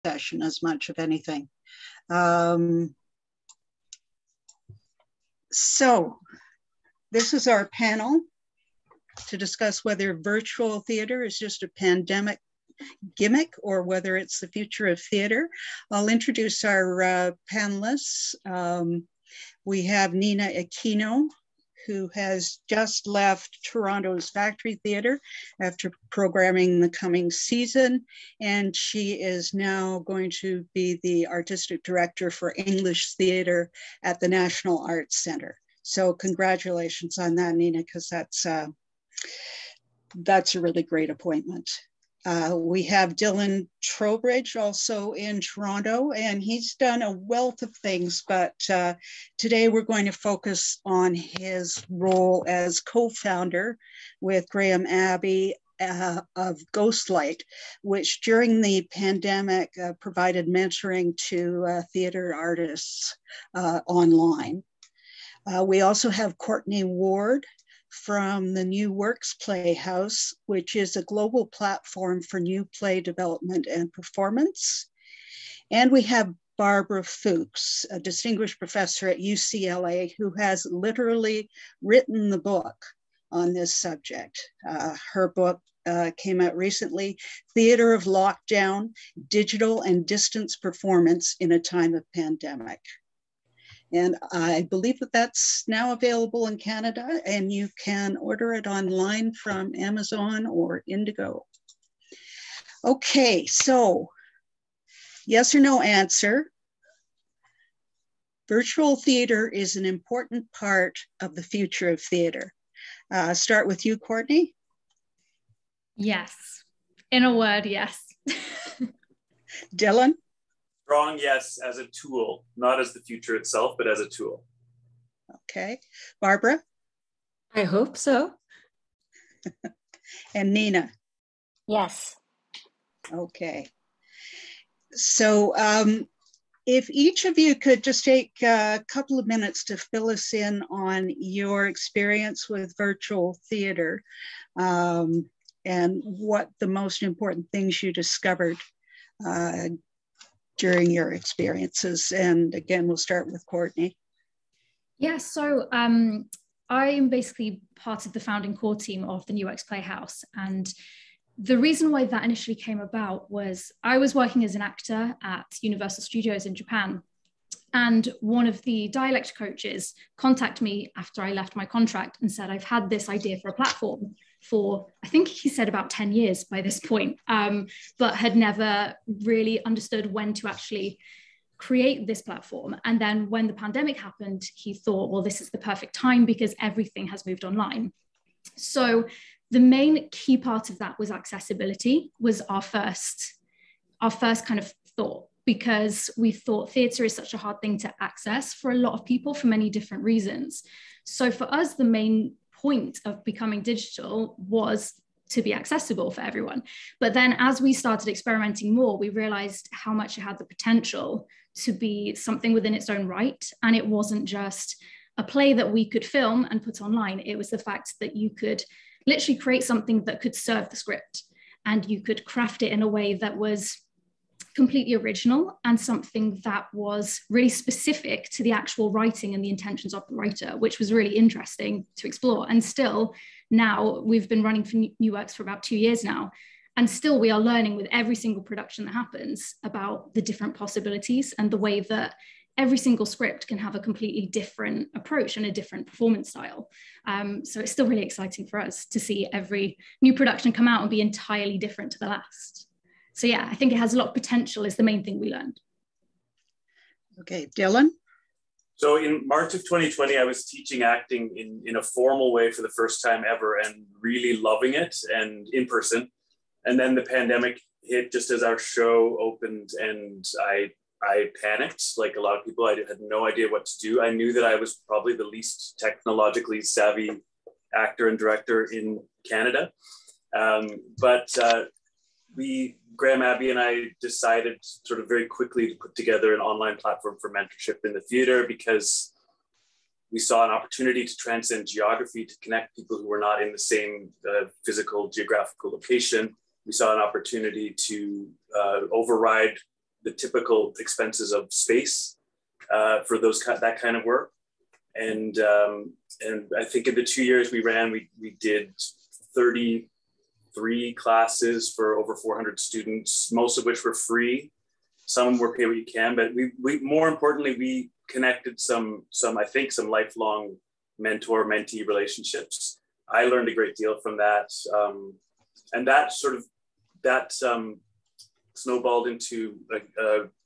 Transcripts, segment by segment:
session as much of anything. So this is our panel to discuss whether virtual theater is just a pandemic gimmick or whether it's the future of theater. I'll introduce our panelists. We have Lee Aquino, who has just left Toronto's Factory Theatre after programming the coming season. And she is now going to be the artistic director for English theatre at the National Arts Centre. So congratulations on that, Nina, because that's a really great appointment. We have Dylan Trowbridge also in Toronto, and he's done a wealth of things, but today we're going to focus on his role as co-founder with Graham Abbey of Ghostlight, which during the pandemic provided mentoring to theater artists online. We also have Courtney Ward from the New Works Playhouse, which is a global platform for new play development and performance. And we have Barbara Fuchs, a distinguished professor at UCLA, who has literally written the book on this subject. Her book came out recently, Theater of Lockdown, Digital and Distance Performance in a Time of Pandemic. And I believe that that's now available in Canada, and you can order it online from Amazon or Indigo. Okay, so yes or no answer. Virtual theater is an important part of the future of theater. Start with you, Courtney. Yes. In a word, yes. Dylan? Strong yes, as a tool, not as the future itself, but as a tool. Okay. Barbara? I hope so. And Nina? Yes. Okay. So if each of you could just take a couple of minutes to fill us in on your experience with virtual theater and what the most important things you discovered during your experiences. And again, we'll start with Courtney. Yeah, so I am basically part of the founding core team of the New Works Playhouse. And the reason why that initially came about was I was working as an actor at Universal Studios in Japan. And one of the dialect coaches contacted me after I left my contract and said, I've had this idea for a platform for, I think he said about 10 years by this point, but had never really understood when to actually create this platform. And then when the pandemic happened, he thought, well, this is the perfect time because everything has moved online. So the main key part of that was accessibility, was our first kind of thought, because we thought theatre is such a hard thing to access for a lot of people for many different reasons. So for us, the main point of becoming digital was to be accessible for everyone. But then as we started experimenting more, we realized how much it had the potential to be something within its own right. And it wasn't just a play that we could film and put online. It was the fact that you could literally create something that could serve the script, and you could craft it in a way that was completely original and something that was really specific to the actual writing and the intentions of the writer, which was really interesting to explore. And still now, we've been running for New Works for about 2 years now, and still we are learning with every single production that happens about the different possibilities and the way that every single script can have a completely different approach and a different performance style. So it's still really exciting for us to see every new production come out and be entirely different to the last. So yeah, I think it has a lot of potential is the main thing we learned. Okay, Dylan? So in March of 2020, I was teaching acting in a formal way for the first time ever and really loving it, and in person. And then the pandemic hit just as our show opened, and I panicked like a lot of people. I had no idea what to do. I knew that I was probably the least technologically savvy actor and director in Canada. Graham Abbey and I decided sort of very quickly to put together an online platform for mentorship in the theater, because we saw an opportunity to transcend geography, to connect people who were not in the same physical geographical location. We saw an opportunity to override the typical expenses of space for that kind of work. And I think in the 2 years we ran, we did 33 classes for over 400 students, most of which were free. Some were pay what you can, but we more importantly, we connected some lifelong mentor-mentee relationships. I learned a great deal from that. And that snowballed into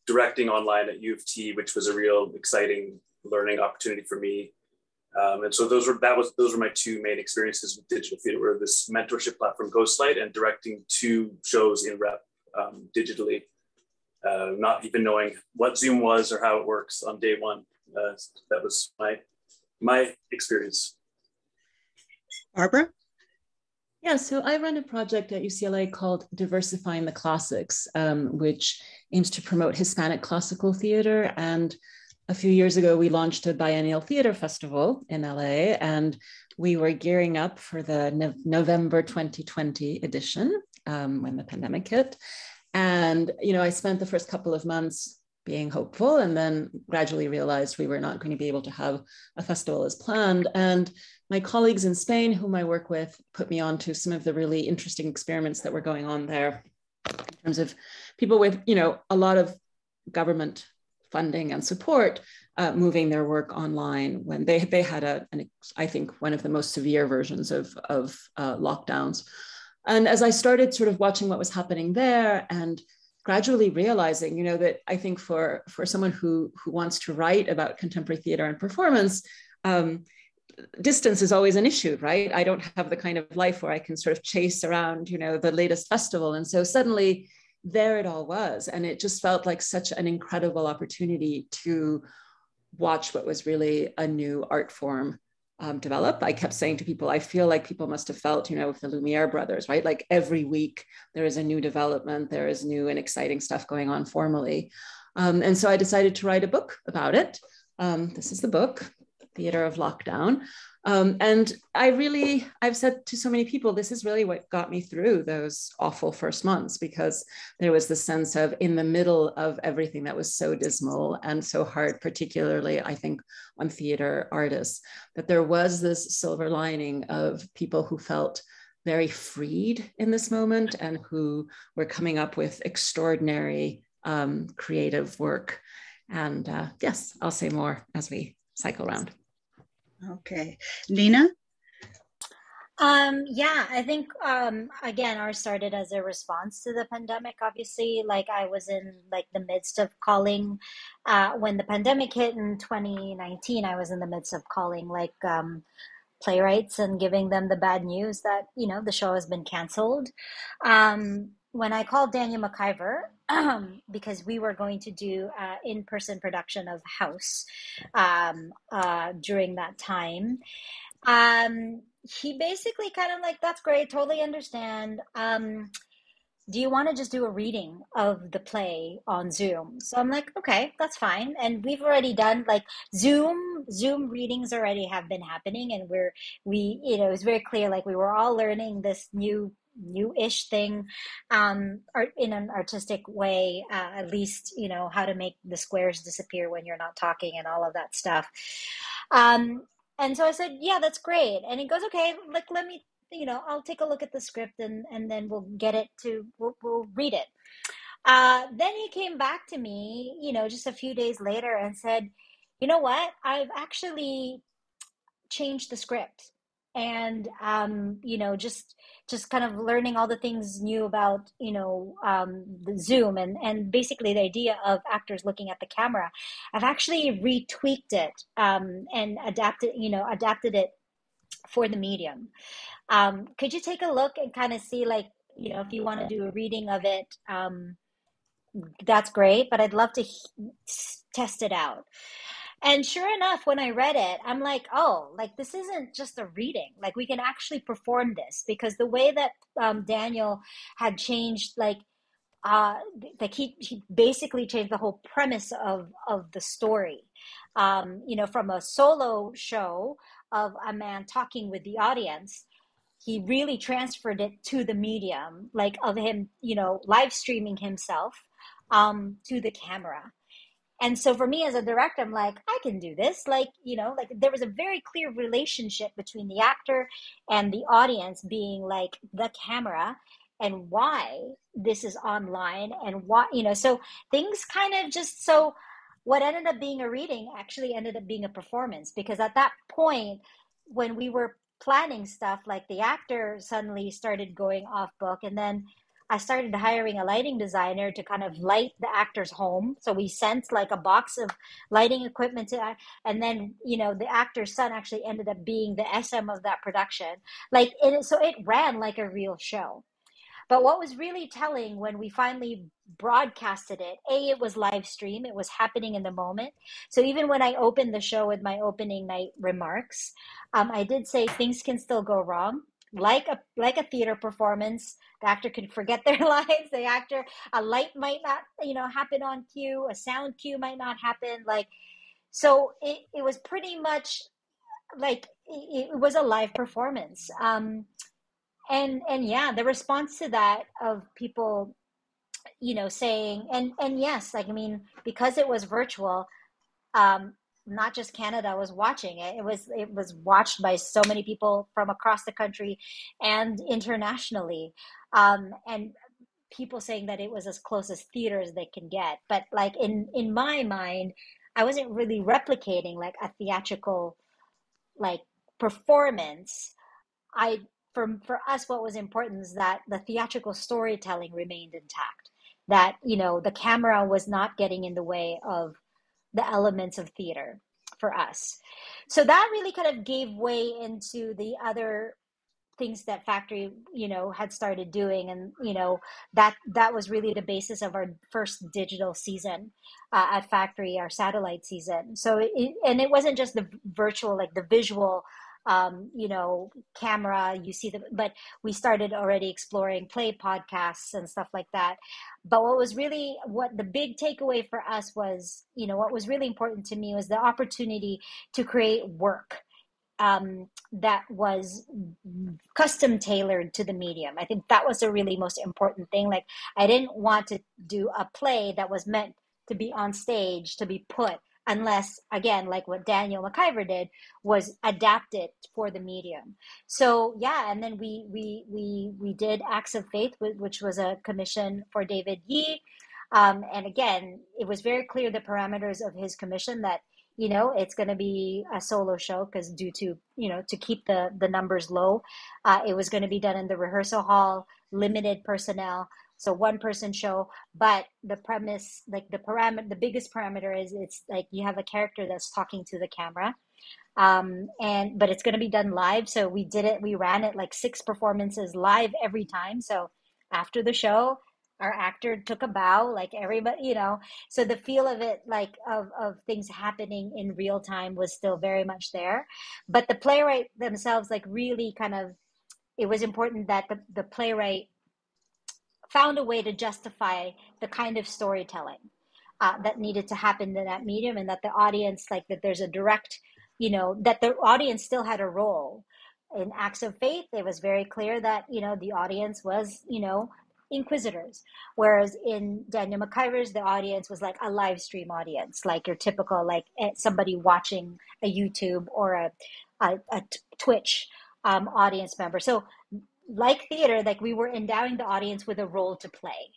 directing online at U of T, which was a real exciting learning opportunity for me. And so those were my two main experiences with digital theater, were this mentorship platform Ghostlight and directing 2 shows in rep digitally, not even knowing what Zoom was or how it works on day one. That was my experience. Barbara? Yeah, so I run a project at UCLA called Diversifying the Classics, which aims to promote Hispanic classical theater. And a few years ago, we launched a biennial theater festival in LA, and we were gearing up for the November 2020 edition when the pandemic hit. And, I spent the first couple of months being hopeful, and then gradually realized we were not going to be able to have a festival as planned. And my colleagues in Spain, whom I work with, put me on to some of the really interesting experiments that were going on there in terms of people with, a lot of government funding and support moving their work online when they had I think one of the most severe versions of lockdowns. And as I started sort of watching what was happening there and gradually realizing, that I think for someone who wants to write about contemporary theater and performance, distance is always an issue, right? I don't have the kind of life where I can sort of chase around, the latest festival. And so suddenly there it all was. And it just felt like such an incredible opportunity to watch what was really a new art form develop. I kept saying to people, I feel like people must have felt, with the Lumiere brothers, right? Like every week there is a new development, there is new and exciting stuff going on formally. And so I decided to write a book about it. This is the book, Theater of Lockdown. And I've said to so many people, this is really what got me through those awful first months, because there was the sense of, in the middle of everything that was so dismal and so hard, particularly, I think, on theater artists, that there was this silver lining of people who felt very freed in this moment and who were coming up with extraordinary creative work. And yes, I'll say more as we cycle around. Okay. Lena? Yeah, I think, again, ours started as a response to the pandemic. Obviously, like I was in the midst of calling, when the pandemic hit in 2019, I was in the midst of calling playwrights and giving them the bad news that, the show has been canceled. When I called Daniel McIver, because we were going to do in-person production of House during that time, he basically kind of that's great, totally understand. Do you want to just do a reading of the play on Zoom? So I'm like, okay, that's fine. And we've already done Zoom readings already have been happening, and it was very clear, we were all learning this new-ish thing in an artistic way, at least, how to make the squares disappear when you're not talking and all of that stuff. And so I said, yeah, that's great. And he goes, okay, let me, I'll take a look at the script and then we'll read it. Then he came back to me, just a few days later and said, you know what, I've actually changed the script. And, just kind of learning all the things new about, the Zoom and basically the idea of actors looking at the camera. I've actually retweaked it and adapted it for the medium. Could you take a look and kind of see, if you want to do a reading of it, that's great, but I'd love to test it out. And sure enough, when I read it, I'm like, oh, this isn't just a reading. We can actually perform this, because the way that Daniel had changed, he basically changed the whole premise of the story. From a solo show of a man talking with the audience, he really transferred it to the medium, of him, live streaming himself to the camera. And so for me as a director, I'm like, I can do this. Like, like there was a very clear relationship between the actor and the audience being like the camera, and why this is online, and why, so things kind of just, so what ended up being a reading actually ended up being a performance, because at that point, when we were planning stuff, like the actor suddenly started going off book, and then I started hiring a lighting designer to kind of light the actor's home. So we sent like a box of lighting equipment to, and then, the actor's son actually ended up being the SM of that production. Like, so it ran like a real show. But what was really telling when we finally broadcasted it, it was live stream. It was happening in the moment. So even when I opened the show with my opening night remarks, I did say things can still go wrong. Like a theater performance, the actor could forget their lines. A light might not, happen on cue. A sound cue might not happen. Like, so it was pretty much like it was a live performance. And yeah, the response to that of people, saying, and yes, like, I mean, because it was virtual, not just Canada was watching it. It was watched by so many people from across the country and internationally. And people saying that it was as close as theater as they can get. But like in my mind, I wasn't really replicating like a theatrical like performance. I for us, what was important is that the theatrical storytelling remained intact. That, the camera was not getting in the way of the elements of theater for us. So that really kind of gave way into the other things that Factory, had started doing. And, that was really the basis of our first digital season at Factory, our satellite season. So, and it wasn't just the virtual, like the visual, camera, but we started already exploring play podcasts and stuff like that. But what the big takeaway for us was, what was really important to me was the opportunity to create work that was custom tailored to the medium. I think that was the really most important thing. Like, I didn't want to do a play that was meant to be on stage, to be put, unless, again, like what Daniel McIver did, was adapted for the medium. So yeah, and then we did Acts of Faith, which was a commission for David Yee. And again, it was very clear the parameters of his commission, that it's going to be a solo show, because due to, to keep the numbers low, it was going to be done in the rehearsal hall, limited personnel, so one person show. But the premise, like the biggest parameter is, it's like you have a character that's talking to the camera. But it's going to be done live. So we ran it like 6 performances live every time. So after the show, our actor took a bow, like everybody, so the feel of it, like of things happening in real time, was still very much there. But the playwright themselves, like, really kind of, it was important that the playwright found a way to justify the kind of storytelling that needed to happen in that medium, and that the audience, like, that there's a direct, that the audience still had a role. In Acts of Faith, it was very clear that, the audience was, inquisitors, whereas in Daniel McIver's, the audience was like a live stream audience, like your typical, like somebody watching a YouTube or a Twitch audience member. So like theater, like we were endowing the audience with a role to play.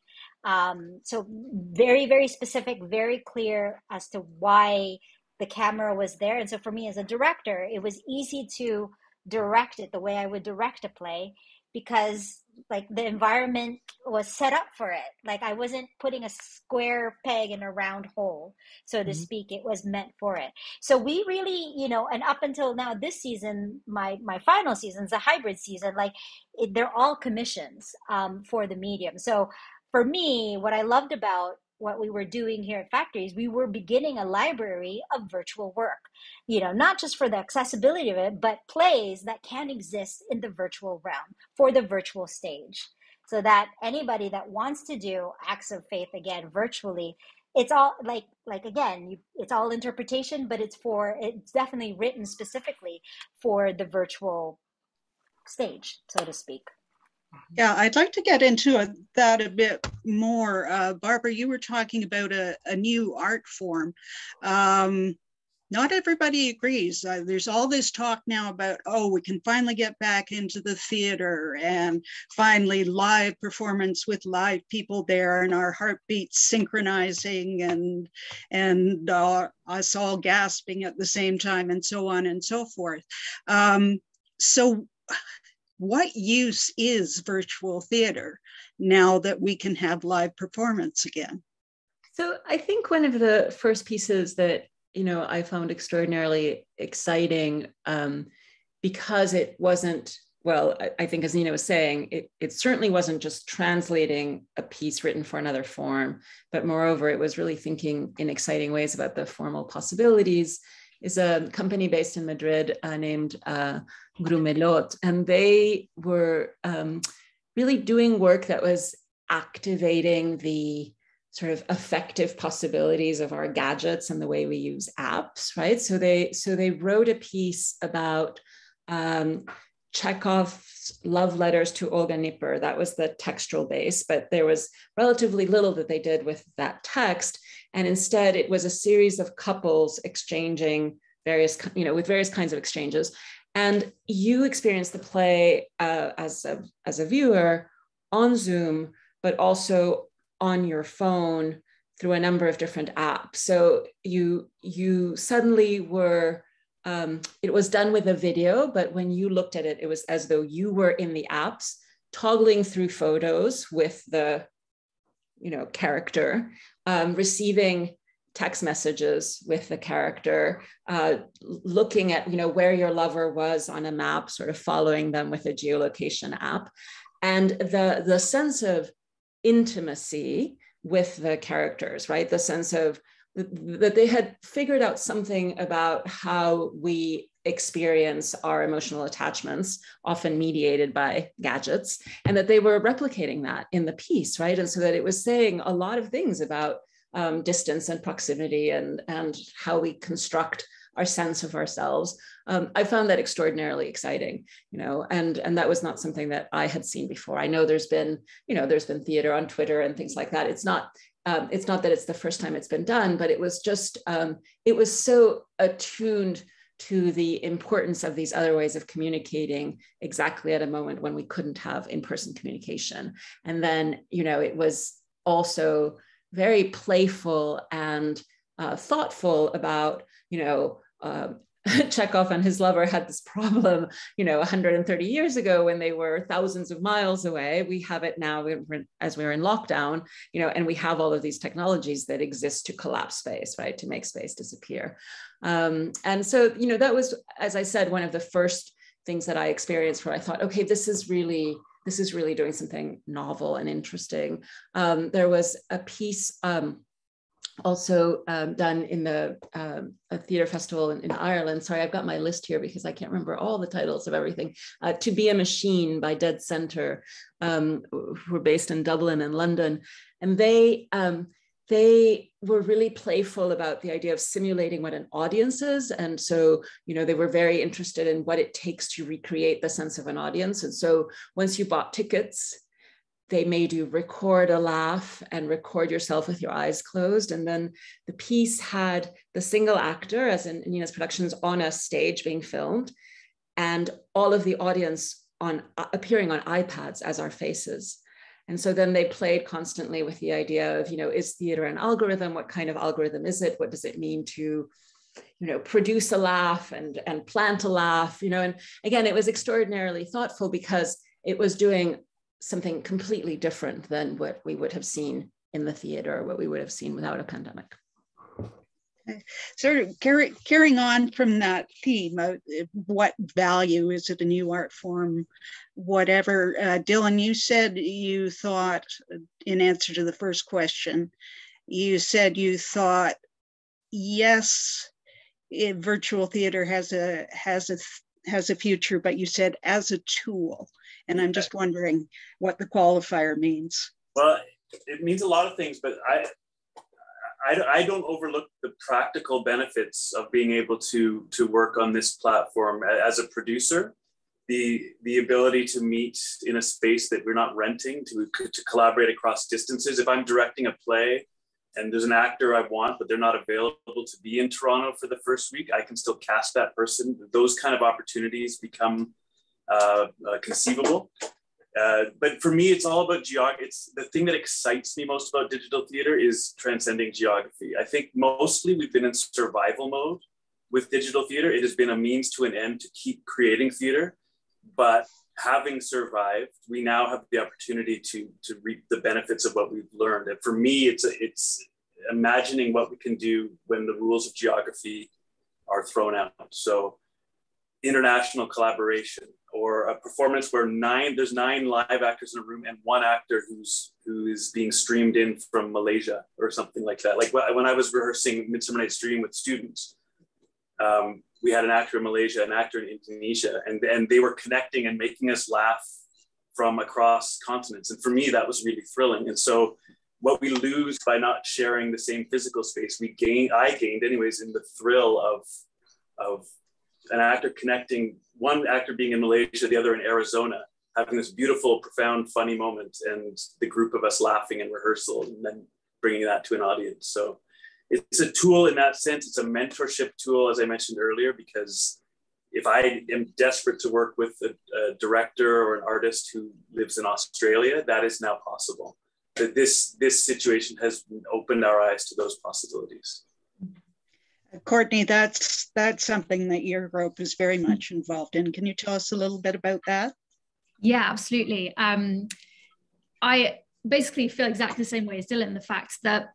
So very, very specific, very clear as to why the camera was there. And so for me as a director, it was easy to direct it the way I would direct a play, because like the environment was set up for it. Like, I wasn't putting a square peg in a round hole, so to speak. It was meant for it. So we really, and up until now, this season, my final season's a hybrid season. Like, they're all commissions for the medium. So for me, what I loved about what we were doing here at Factory is we were beginning a library of virtual work, not just for the accessibility of it, but plays that can exist in the virtual realm for the virtual stage, so that anybody that wants to do Acts of Faith again virtually, it's all like again, it's all interpretation, but it's definitely written specifically for the virtual stage, so to speak. Yeah, I'd like to get into that a bit more. Barbara, you were talking about a new art form. Not everybody agrees. There's all this talk now about, oh, we can finally get back into the theater and finally live performance with live people there and our heartbeats synchronizing and us all gasping at the same time and so on and so forth. So what use is virtual theater now that we can have live performance again? So I think one of the first pieces that I found extraordinarily exciting because it wasn't, well, I think as Nina was saying, it certainly wasn't just translating a piece written for another form, but moreover, it was really thinking in exciting ways about the formal possibilities, is a company based in Madrid named Grumelot, and they were really doing work that was activating the sort of effective possibilities of our gadgets and the way we use apps, right? So they wrote a piece about Chekhov's love letters to Olga Nipper. That was the textual base, but there was relatively little that they did with that text. And instead it was a series of couples exchanging with various kinds of exchanges. And you experience the play as a viewer on Zoom, but also on your phone through a number of different apps. So you suddenly were, it was done with a video, but when you looked at it, it was as though you were in the apps, toggling through photos with the, character, receiving text messages with the character, looking at, where your lover was on a map, sort of following them with a geolocation app. And the sense of intimacy with the characters, right? The sense of that they had figured out something about how we experience our emotional attachments, often mediated by gadgets, and that they were replicating that in the piece, right? And so that it was saying a lot of things about distance and proximity and how we construct our sense of ourselves. I found that extraordinarily exciting, and that was not something that I had seen before. I know there's been theater on Twitter and things like that. It's not that it's the first time it's been done, but it was just, it was so attuned to the importance of these other ways of communicating exactly at a moment when we couldn't have in-person communication. And then, it was also very playful and thoughtful about, Chekhov and his lover had this problem, 130 years ago when they were thousands of miles away. We have it now as we're in lockdown, and we have all of these technologies that exist to collapse space, right? To make space disappear. And so, that was, as I said, one of the first things that I experienced where I thought, okay, this is really doing something novel and interesting. There was a piece also done in the a theater festival in Ireland. Sorry, I've got my list here because I can't remember all the titles of everything. To Be a Machine by Dead Center, who were based in Dublin and London. And they were really playful about the idea of simulating what an audience is. And so, they were very interested in what it takes to recreate the sense of an audience. And so once you bought tickets, they made you record a laugh and record yourself with your eyes closed. And then the piece had the single actor, as in Nina's Productions, on a stage being filmed, and all of the audience appearing on iPads as our faces. And so then they played constantly with the idea of, is theater an algorithm? What kind of algorithm is it? What does it mean to, produce a laugh and plant a laugh? And again, it was extraordinarily thoughtful because it was doing something completely different than what we would have seen in the theater, what we would have seen without a pandemic. Sort of carrying on from that theme, what value is it, a new art form, whatever. Dylan, you said you thought, in answer to the first question, you said you thought, yes, virtual theater has a future, but you said as a tool. And I'm just wondering what the qualifier means. Well, it means a lot of things, but I don't overlook the practical benefits of being able to work on this platform as a producer. the ability to meet in a space that we're not renting, to collaborate across distances. If I'm directing a play and there's an actor I want, but they're not available to be in Toronto for the first week, I can still cast that person. Those kind of opportunities become conceivable. But for me, it's all about geography. It's the thing that excites me most about digital theater is transcending geography. I think mostly we've been in survival mode with digital theater. It has been a means to an end to keep creating theater. But having survived, we now have the opportunity to reap the benefits of what we've learned. And for me, it's imagining what we can do when the rules of geography are thrown out. So international collaboration, or a performance where there's 9 live actors in a room and 1 actor who is being streamed in from Malaysia or something like that. Like when I was rehearsing Midsummer Night's Dream with students, we had an actor in Malaysia, an actor in Indonesia, and they were connecting and making us laugh from across continents. And for me, that was really thrilling. And so what we lose by not sharing the same physical space, I gained anyways, in the thrill of an actor connecting, one actor being in Malaysia, the other in Arizona, having this beautiful, profound, funny moment, and the group of us laughing in rehearsal and then bringing that to an audience. So it's a tool in that sense. It's a mentorship tool, as I mentioned earlier, because if I am desperate to work with a director or an artist who lives in Australia, that is now possible. That this situation has opened our eyes to those possibilities. Courtney, that's something that your group is very much involved in. Can you tell us a little bit about that? Yeah, absolutely. I basically feel exactly the same way as Dylan, the fact that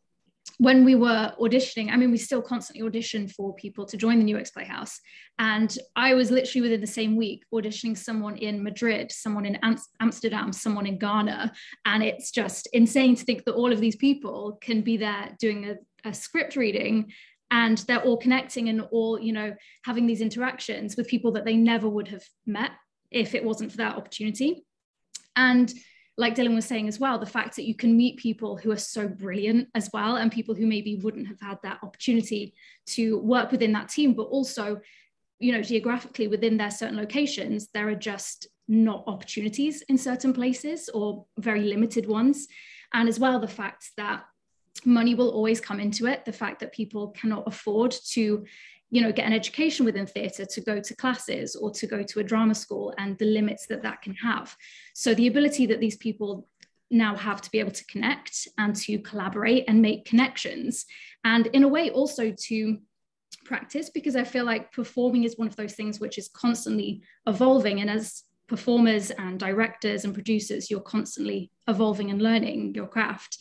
when we were auditioning, I mean, we still constantly audition for people to join the New X Playhouse. And I was literally within the same week auditioning someone in Madrid, someone in Amsterdam, someone in Ghana. And it's just insane to think that all of these people can be there doing a script reading, and they're all connecting and all, having these interactions with people that they never would have met if it wasn't for that opportunity. And like Dylan was saying as well, the fact that you can meet people who are so brilliant as well, and people who maybe wouldn't have had that opportunity to work within that team, but also, geographically within their certain locations, there are just not opportunities in certain places, or very limited ones. And as well, the fact that money will always come into it, the fact that people cannot afford to get an education within theatre, to go to classes or to go to a drama school, and the limits that can have. So the ability that these people now have to be able to connect and to collaborate and make connections, and in a way also to practice, because I feel like performing is one of those things which is constantly evolving. And as performers and directors and producers, you're constantly evolving and learning your craft.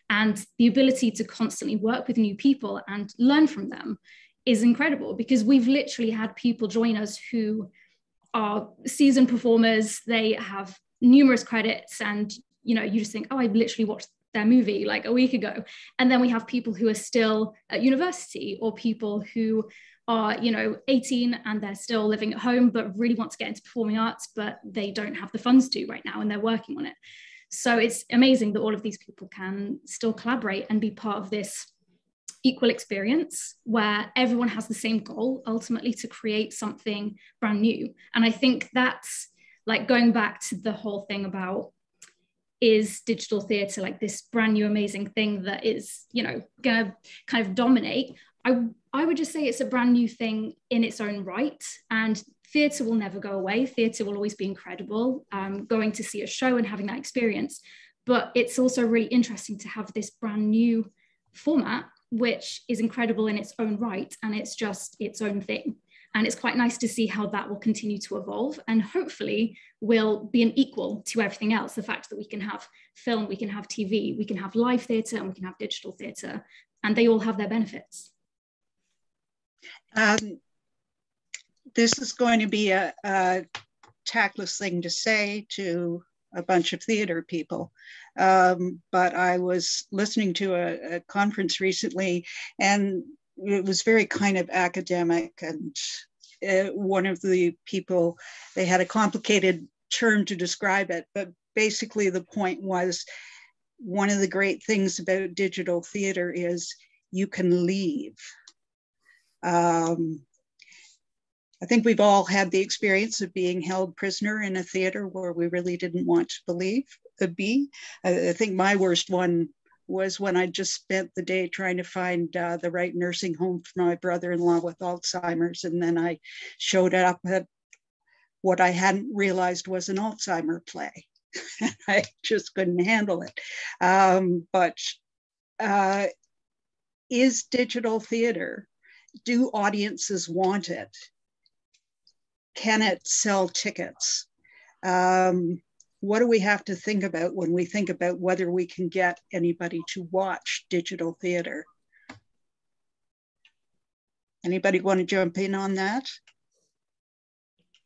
And the ability to constantly work with new people and learn from them is incredible, because we've literally had people join us who are seasoned performers. They have numerous credits, and you just think, oh, I literally watched their movie like a week ago. And then we have people who are still at university, or people who are 18 and they're still living at home but really want to get into performing arts, but they don't have the funds to right now, and they're working on it. So it's amazing that all of these people can still collaborate and be part of this equal experience where everyone has the same goal, ultimately to create something brand new. And I think that's like going back to the whole thing about, is digital theatre like this brand new amazing thing that is gonna kind of dominate? I would just say it's a brand new thing in its own right, and theatre will never go away. Theatre will always be incredible, going to see a show and having that experience. But it's also really interesting to have this brand new format, which is incredible in its own right, and it's just its own thing. And it's quite nice to see how that will continue to evolve, and hopefully will be an equal to everything else. The fact that we can have film, we can have TV, we can have live theatre, and we can have digital theatre, and they all have their benefits. This is going to be a tactless thing to say to a bunch of theater people, but I was listening to a conference recently, and it was very kind of academic, and one of the people, they had a complicated term to describe it, but basically the point was, one of the great things about digital theater is you can leave. I think we've all had the experience of being held prisoner in a theater where we really didn't want to be. I think my worst one was when I just spent the day trying to find the right nursing home for my brother-in-law with Alzheimer's. And then I showed up at what I hadn't realized was an Alzheimer play. I just couldn't handle it. But is digital theater, do audiences want it? Can it sell tickets? What do we have to think about when we think about whether we can get anybody to watch digital theater? Anybody want to jump in on that?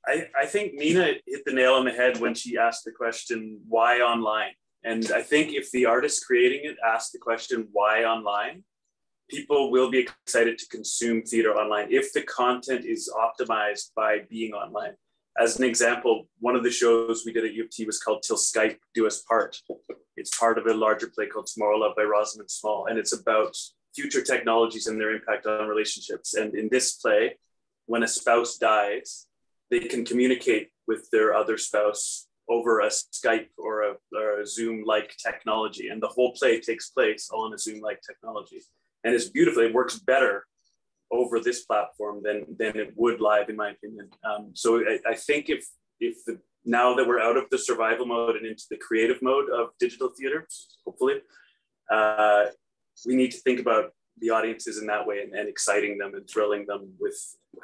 I think Nina hit the nail on the head when she asked the question, why online? And I think if the artist creating it asks the question, why online? People will be excited to consume theater online if the content is optimized by being online. As an example, one of the shows we did at U of T was called Till Skype Do Us Part. It's part of a larger play called Tomorrow Love by Rosamund Small, and it's about future technologies and their impact on relationships. And in this play, when a spouse dies, they can communicate with their other spouse over a Skype or a Zoom-like technology. And the whole play takes place on a Zoom-like technology. And it's beautiful. It works better over this platform than it would live, in my opinion. So I think if now that we're out of the survival mode and into the creative mode of digital theater, hopefully, we need to think about the audiences in that way and exciting them and thrilling them with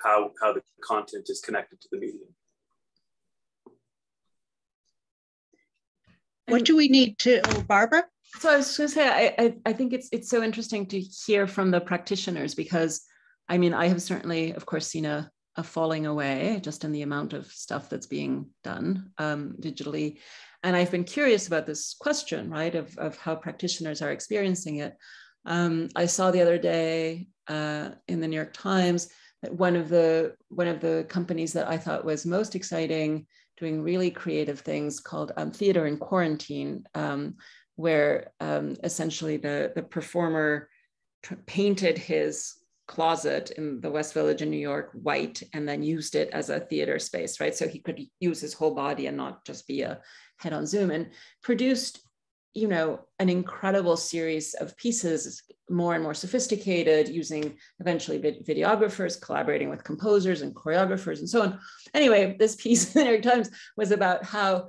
how the content is connected to the medium. What do we need to, Barbara? So I was going to say, I think it's so interesting to hear from the practitioners, because I mean, I have certainly, of course, seen a falling away just in the amount of stuff that's being done digitally. And I've been curious about this question, right, of how practitioners are experiencing it. I saw the other day in the New York Times that one of the companies that I thought was most exciting, doing really creative things, called Theater in Quarantine, where essentially the performer painted his closet in the West Village in New York white and then used it as a theater space, right? So he could use his whole body and not just be a head on Zoom, and produced, you know, an incredible series of pieces, more and more sophisticated, using eventually videographers, collaborating with composers and choreographers and so on. Anyway, this piece in the New York Times was about how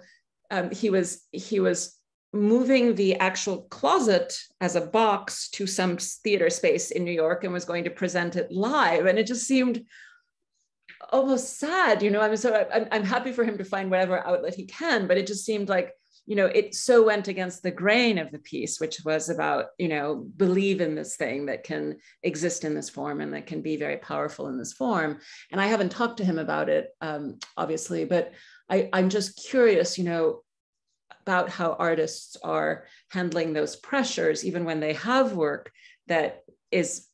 he was moving the actual closet as a box to some theater space in New York and was going to present it live. And it just seemed almost sad, you know. I'm happy for him to find whatever outlet he can, but it just seemed like, you know, it so went against the grain of the piece, which was about, you know, believe in this thing that can exist in this form and that can be very powerful in this form. And I haven't talked to him about it, obviously, but I'm just curious, you know, about how artists are handling those pressures, even when they have work that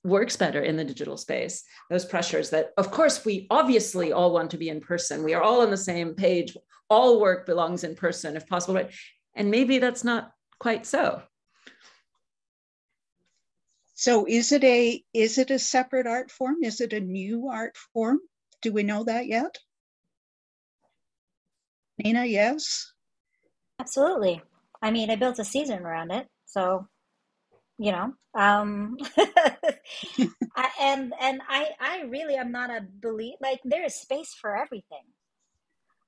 works better in the digital space. Those pressures that, of course, we obviously all want to be in person. We are all on the same page. All work belongs in person if possible, right? And maybe that's not quite so. So is it a separate art form? Is it a new art form? Do we know that yet? Nina, yes? Absolutely. I mean, I built a season around it, so, you know, I really am not a believer, like, there is space for everything.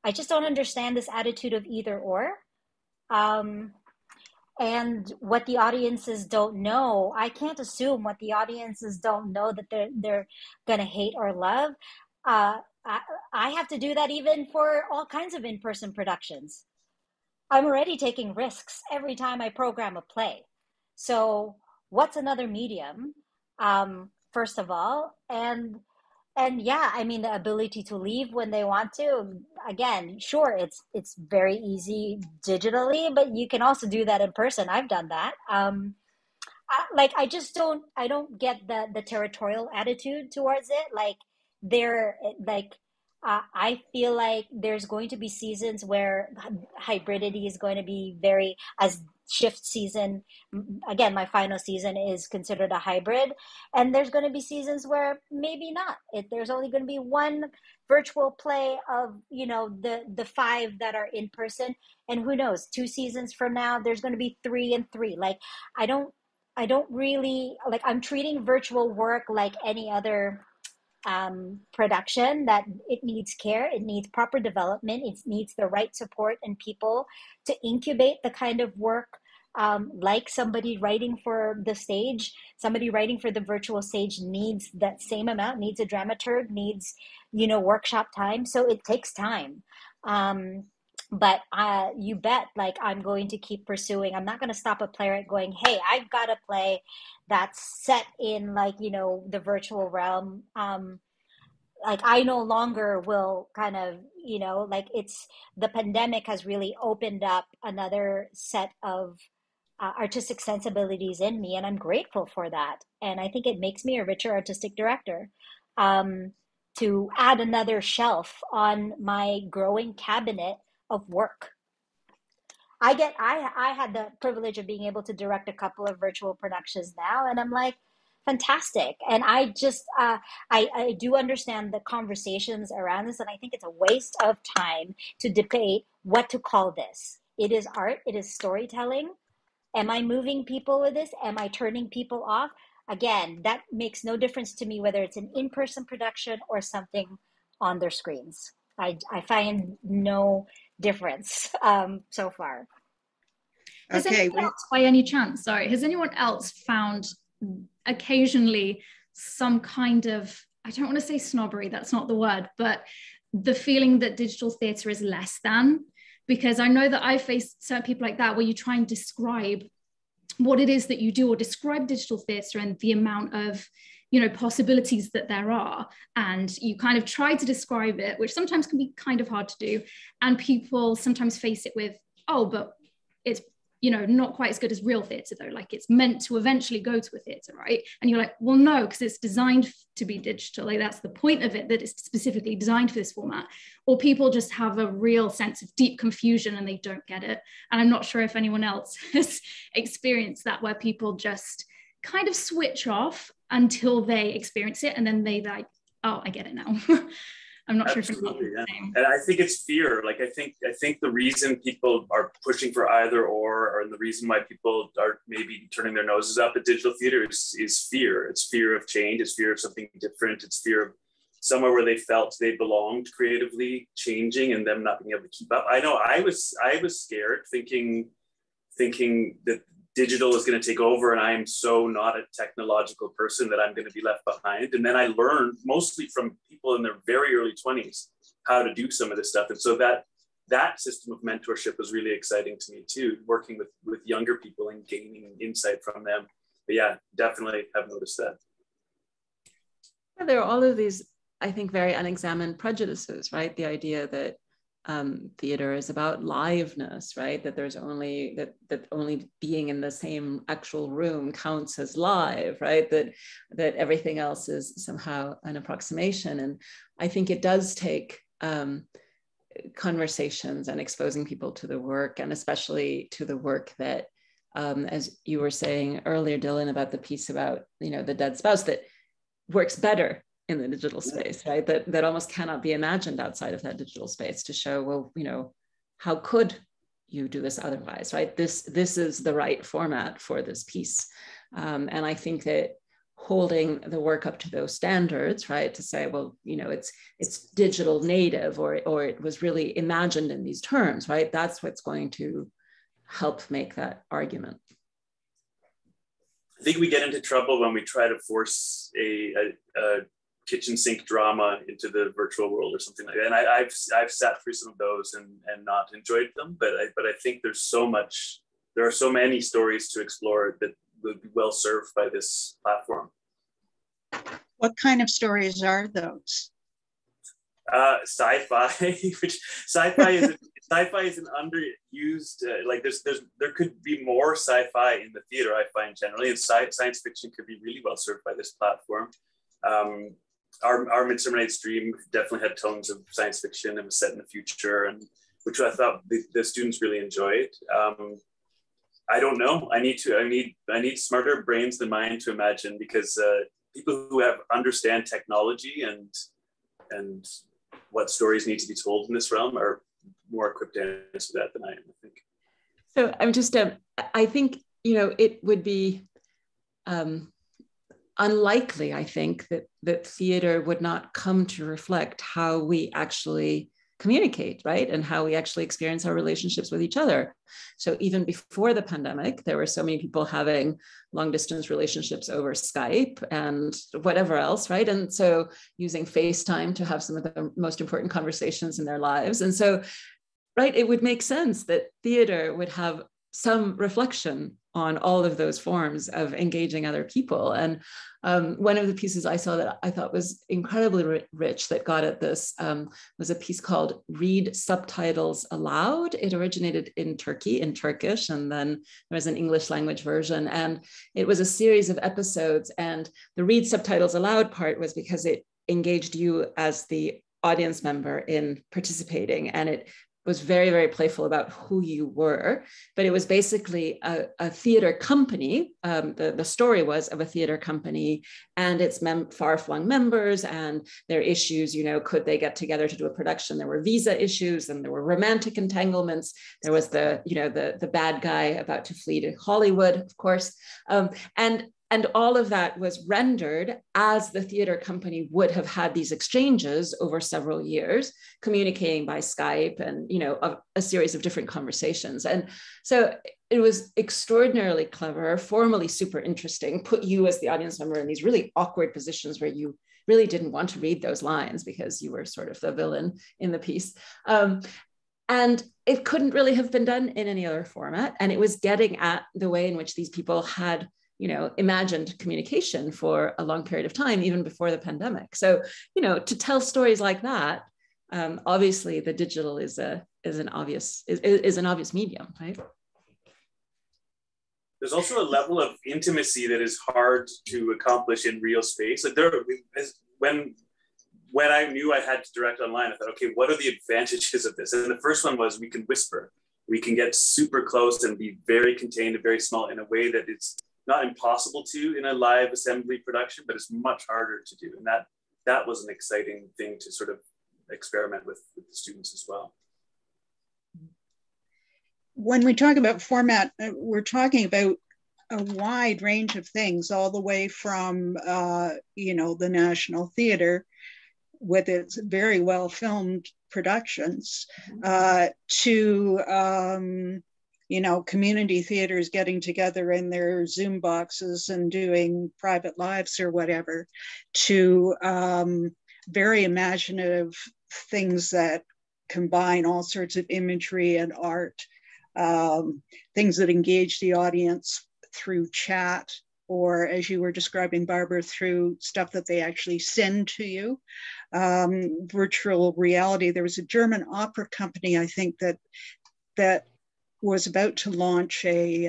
I just don't understand this attitude of either or. And what the audiences don't know, I can't assume what the audiences don't know that they're gonna hate or love. I have to do that even for all kinds of in-person productions. I'm already taking risks every time I program a play. So what's another medium, first of all? And yeah, I mean, the ability to leave when they want to, again, sure, it's very easy digitally, but you can also do that in person. I've done that. I don't get the territorial attitude towards it. Like, they're like, I feel like there's going to be seasons where hybridity is going to be very, as shift season, again, my final season is considered a hybrid. And there's going to be seasons where maybe not. There's only going to be one virtual play of, the 5 that are in person. And who knows, 2 seasons from now, there's going to be 3 and 3. Like, I don't really, like, I'm treating virtual work like any other production, that it needs care, it needs proper development, it needs the right support and people to incubate the kind of work, like somebody writing for the stage, somebody writing for the virtual stage needs that same amount, needs a dramaturg, needs, workshop time. So it takes time. But you bet, like, I'm going to keep pursuing. I'm not going to stop a playwright going, hey, I've got a play that's set in, like, the virtual realm. Like, I no longer will kind of, like, it's, the pandemic has really opened up another set of artistic sensibilities in me, and I'm grateful for that. And I think it makes me a richer artistic director. To add another shelf on my growing cabinet of work. I had the privilege of being able to direct a couple of virtual productions now, and I'm like, fantastic. And I just, I do understand the conversations around this, and I think it's a waste of time to debate what to call this. It is art, it is storytelling. Am I moving people with this? Am I turning people off? Again, that makes no difference to me whether it's an in-person production or something on their screens. I find no difference so far. Has anyone else, by any chance, has anyone else found occasionally some kind of, I don't want to say snobbery, that's not the word, but the feeling that digital theatre is less than? Because I know that I've faced certain people like that, where you try and describe what it is that you do, or describe digital theatre and the amount of, possibilities that there are. And you kind of try to describe it, which sometimes can be kind of hard to do. And people sometimes face it with, oh, but it's, not quite as good as real theatre though. Like, it's meant to eventually go to a theatre, right? And you're like, well, no, because it's designed to be digital. Like, that's the point of it, that it's specifically designed for this format. Or people just have a real sense of deep confusion and they don't get it. And I'm not sure if anyone else has experienced that, where people just kind of switch off until they experience it, and then they like, oh, I get it now. I'm not Absolutely, sure if it's yeah. And I think it's fear. Like, I think the reason people are pushing for either or the reason why people are maybe turning their noses up at digital theater is fear. It's fear of change. It's fear of something different. It's fear of somewhere where they felt they belonged creatively changing and them not being able to keep up. I know I was scared, thinking that digital is going to take over, and I am so not a technological person that I'm going to be left behind. And then I learned, mostly from people in their very early 20s, how to do some of this stuff. And so that system of mentorship was really exciting to me too, working with younger people and gaining insight from them. But yeah, definitely have noticed that. There are all of these, I think, very unexamined prejudices, right? The idea that theater is about liveness, right? That there's only that only being in the same actual room counts as live, right? That everything else is somehow an approximation. And I think it does take conversations and exposing people to the work, and especially to the work that, as you were saying earlier, Dylan, about the piece about, the dead spouse, that works better in the digital space, right? That almost cannot be imagined outside of that digital space, to show, well, how could you do this otherwise, right? This is the right format for this piece. And I think that holding the work up to those standards, right? To say, well, it's digital native, or it was really imagined in these terms, right? That's what's going to help make that argument. I think we get into trouble when we try to force a kitchen sink drama into the virtual world or something like that. And I've sat through some of those and not enjoyed them, but I think there are so many stories to explore that would be well served by this platform. What kind of stories are those? Sci-fi, which sci-fi is an underused, like there could be more sci-fi in the theater, I find, generally, and science fiction could be really well served by this platform. our Midsummer Night's Dream definitely had tones of science fiction and was set in the future, and which I thought the students really enjoyed. I don't know. I need smarter brains than mine to imagine, because people who understand technology and what stories need to be told in this realm are more equipped to answer that than I am, I think. So I'm just, I think, it would be unlikely, I think, that theater would not come to reflect how we actually communicate, right? And how we actually experience our relationships with each other. So even before the pandemic, there were so many people having long distance relationships over Skype and whatever else, right? And so using FaceTime to have some of the most important conversations in their lives. And so, right, it would make sense that theater would have some reflection on all of those forms of engaging other people. And one of the pieces I saw that I thought was incredibly rich that got at this was a piece called Read Subtitles Aloud. It originated in Turkey, in Turkish, and then there was an English language version. And it was a series of episodes. And the Read Subtitles Aloud part was because it engaged you as the audience member in participating. And it was very, very playful about who you were, but it was basically a theater company. The story was of a theater company and its far-flung members and their issues. Could they get together to do a production? There were visa issues and there were romantic entanglements. There was the bad guy about to flee to Hollywood, of course, and all of that was rendered as the theater company would have had these exchanges over several years, communicating by Skype and, a series of different conversations. And so it was extraordinarily clever, formally super interesting, put you as the audience member in these really awkward positions where you really didn't want to read those lines because you were sort of the villain in the piece. And it couldn't really have been done in any other format. And it was getting at the way in which these people had imagined communication for a long period of time, even before the pandemic. So, to tell stories like that, obviously the digital is an obvious medium, right? There's also a level of intimacy that is hard to accomplish in real space. Like when I knew I had to direct online, I thought, okay, what are the advantages of this? And the first one was we can whisper. We can get super close and be very contained and very small in a way that it's not impossible to in a live assembly production, but it's much harder to do. And that was an exciting thing to sort of experiment with the students as well. When we talk about format, we're talking about a wide range of things, all the way from, the National Theatre with its very well filmed productions to, community theaters getting together in their Zoom boxes and doing private lives or whatever, to very imaginative things that combine all sorts of imagery and art, things that engage the audience through chat, or as you were describing, Barbara, through stuff that they actually send to you. Virtual reality. There was a German opera company, I think, that was about to launch a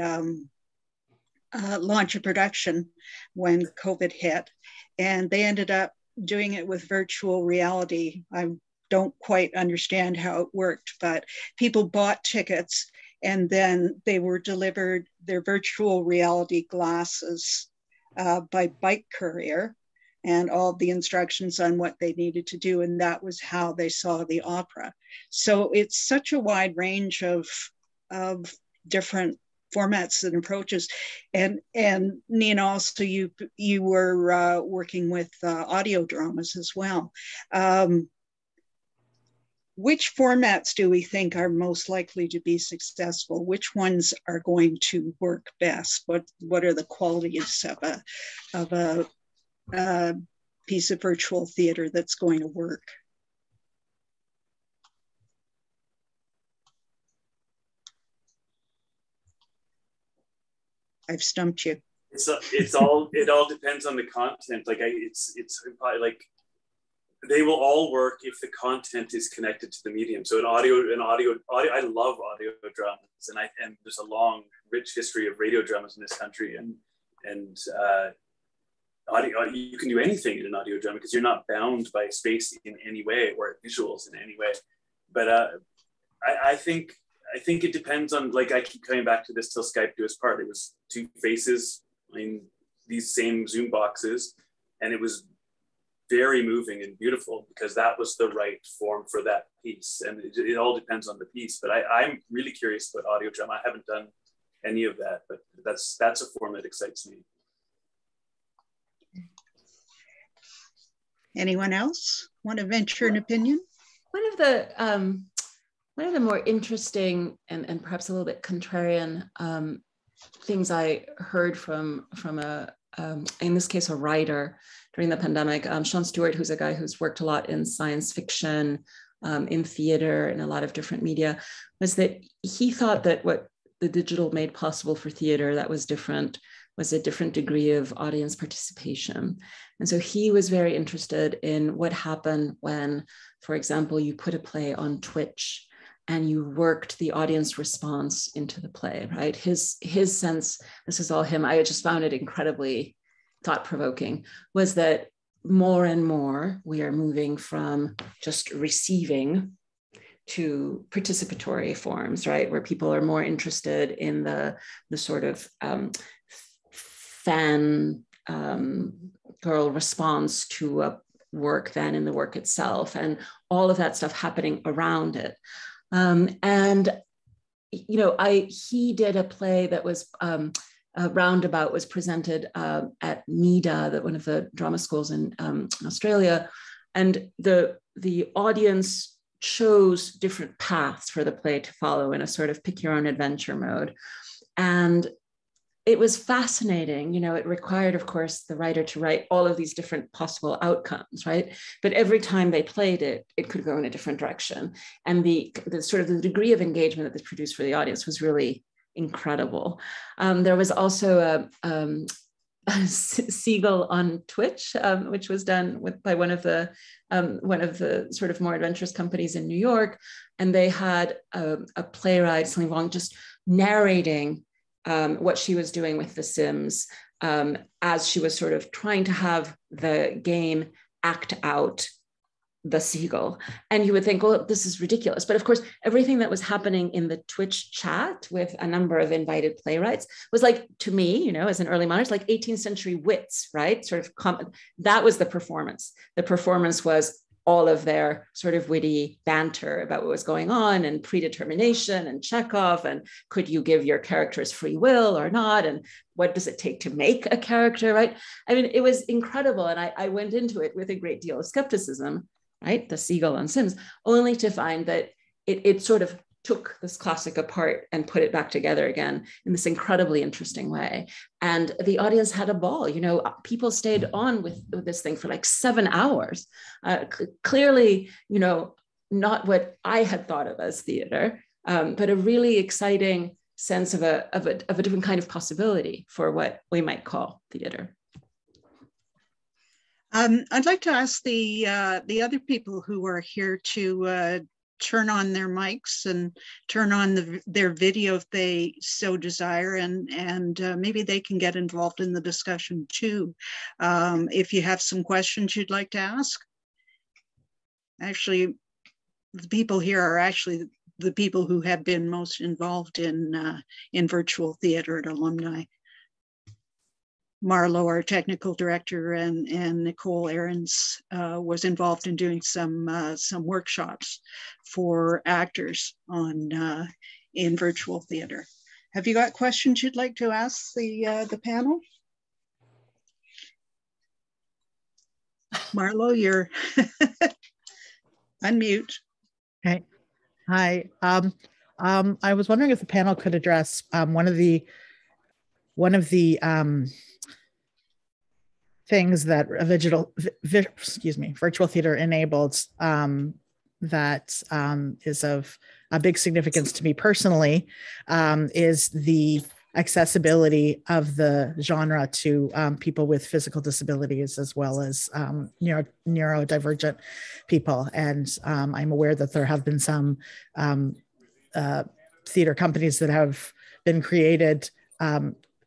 production when COVID hit, and they ended up doing it with virtual reality. I don't quite understand how it worked, but people bought tickets and then they were delivered their virtual reality glasses by bike courier and all the instructions on what they needed to do. And that was how they saw the opera. So it's such a wide range of different formats and approaches. And Nina, also you were working with audio dramas as well. Which formats do we think are most likely to be successful? Which ones are going to work best? What are the qualities of a piece of virtual theater that's going to work? I've stumped you. It all depends on the content. Like it's probably like they will all work if the content is connected to the medium. So audio, I love audio dramas, and there's a long, rich history of radio dramas in this country, and audio, you can do anything in an audio drama because you're not bound by space in any way or visuals in any way. But I think it depends on, like, I keep coming back to this till Skype do its part. It was two faces in these same Zoom boxes, and it was very moving and beautiful because that was the right form for that piece. And it all depends on the piece. But I'm really curious about audio drama. I haven't done any of that, but that's a form that excites me. Anyone else want to venture an opinion? One of the more interesting and perhaps a little bit contrarian things I heard from in this case, a writer during the pandemic, Sean Stewart, who's a guy who's worked a lot in science fiction, in theater, and a lot of different media, was that he thought that what the digital made possible for theater that was different was a different degree of audience participation. And so he was very interested in what happened when, for example, you put a play on Twitch and you worked the audience response into the play, right? His sense, this is all him, I just found it incredibly thought-provoking, was that more and more we are moving from just receiving to participatory forms, right? Where people are more interested in the sort of fan girl response to a work than in the work itself, and all of that stuff happening around it. And you know, he did a play that was Roundabout was presented at NIDA, that one of the drama schools in Australia, and the audience chose different paths for the play to follow in a sort of pick your own adventure mode. And it was fascinating. You know, it required, of course, the writer to write all of these different possible outcomes, right? But every time they played it, it could go in a different direction. And the sort of the degree of engagement that this produced for the audience was really incredible. There was also a seagull on Twitch, which was done by one of the sort of more adventurous companies in New York, and they had a playwright, Celine Wong, just narrating what she was doing with The Sims as she was sort of trying to have the game act out the seagull. And you would think, well, this is ridiculous. But of course, everything that was happening in the Twitch chat with a number of invited playwrights was like, to me, you know, as an early modernist, like 18th century wits, right? Sort of, that was the performance. The performance was all of their sort of witty banter about what was going on, and predetermination and Chekhov, and could you give your characters free will or not? And what does it take to make a character, right? I mean, it was incredible. And I went into it with a great deal of skepticism, right? The seagull on Sims, only to find that it sort of took this classic apart and put it back together again in this incredibly interesting way. And the audience had a ball. You know, people stayed on with this thing for like 7 hours. Clearly, you know, not what I had thought of as theater, but a really exciting sense of a different kind of possibility for what we might call theater. I'd like to ask the other people who are here to turn on their mics and turn on their video if they so desire, and maybe they can get involved in the discussion too. If you have some questions you'd like to ask. Actually, the people here are actually the people who have been most involved in virtual theater at Alumni. Marlo, our technical director, and Nicole Ahrens was involved in doing some workshops for actors in virtual theater. Have you got questions you'd like to ask the panel? Marlo, you're unmute. Okay. Hi. I was wondering if the panel could address one of the things that virtual theater enabled that is of a big significance to me personally, is the accessibility of the genre to people with physical disabilities as well as neurodivergent people. And I'm aware that there have been some theater companies that have been created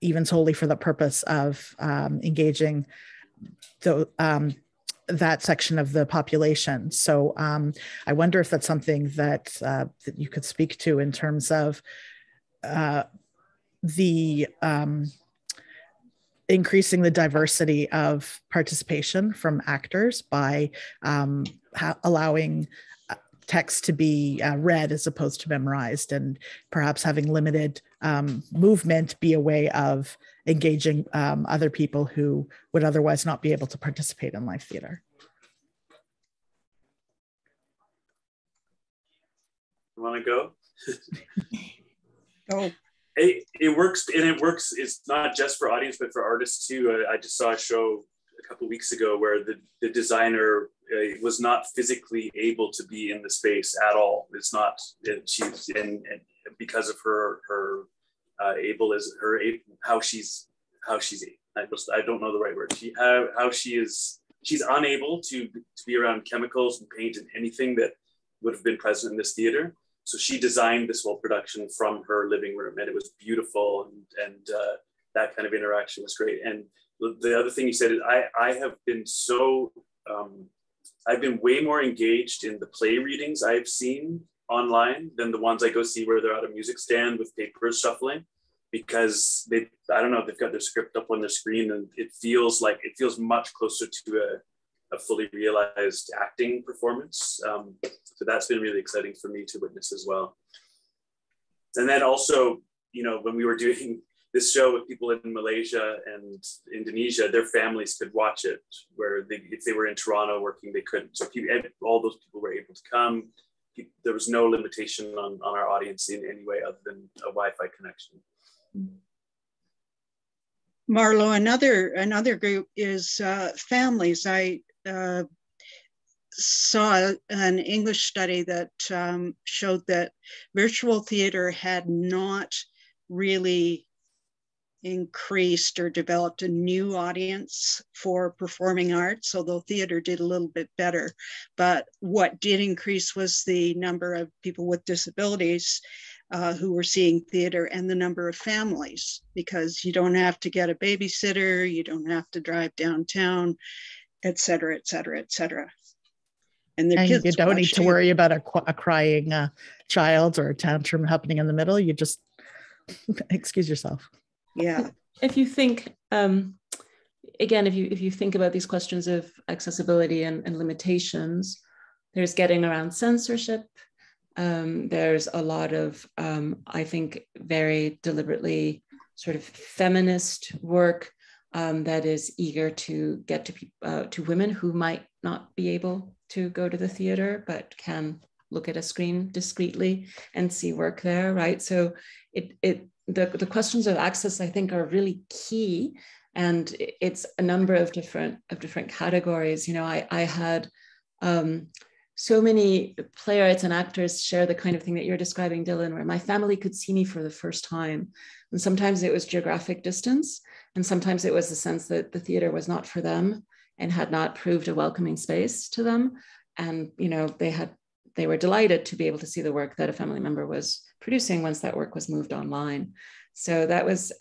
even solely for the purpose of engaging that section of the population. So I wonder if that's something that that you could speak to in terms of the increasing the diversity of participation from actors by allowing text to be read as opposed to memorized, and perhaps having limited movement be a way of engaging other people who would otherwise not be able to participate in live theater. You want to go? Go. It works, and it works. It's not just for audience, but for artists too. I just saw a show a couple of weeks ago where the designer was not physically able to be in the space at all. It's not. She's and because of her how she's I don't know the right word. She's unable to be around chemicals and paint and anything that would have been present in this theater. So she designed this whole production from her living room, and it was beautiful, and that kind of interaction was great. And the other thing you said is I have been so, I've been way more engaged in the play readings I've seen online than the ones I go see where they're at a music stand with papers shuffling, because I don't know, they've got their script up on their screen, and it feels much closer to a fully realized acting performance. So that's been really exciting for me to witness as well. And then also, when we were doing this show with people in Malaysia and Indonesia, their families could watch it, where if they were in Toronto working, they couldn't. So all those people were able to come. There was no limitation on our audience in any way other than a Wi-Fi connection. Marlo, another group is families. I saw an English study that showed that virtual theater had not really increased or developed a new audience for performing arts, although theater did a little bit better. But what did increase was the number of people with disabilities who were seeing theater, and the number of families, because you don't have to get a babysitter, you don't have to drive downtown, et cetera, et cetera, et cetera. And you don't need to worry about a crying child or a tantrum happening in the middle. You just excuse yourself. Yeah. If you think, again, if you think about these questions of accessibility and limitations, there's getting around censorship. There's a lot of, I think, very deliberately sort of feminist work that is eager to get to women who might not be able to go to the theater, but can look at a screen discreetly and see work there, right? So the questions of access, I think, are really key, and it's a number of different categories. I had so many playwrights and actors share the kind of thing that you're describing, Dylan, where my family could see me for the first time. And sometimes it was geographic distance, and sometimes it was the sense that the theater was not for them and had not proved a welcoming space to them. And, they were delighted to be able to see the work that a family member was producing once that work was moved online. So that was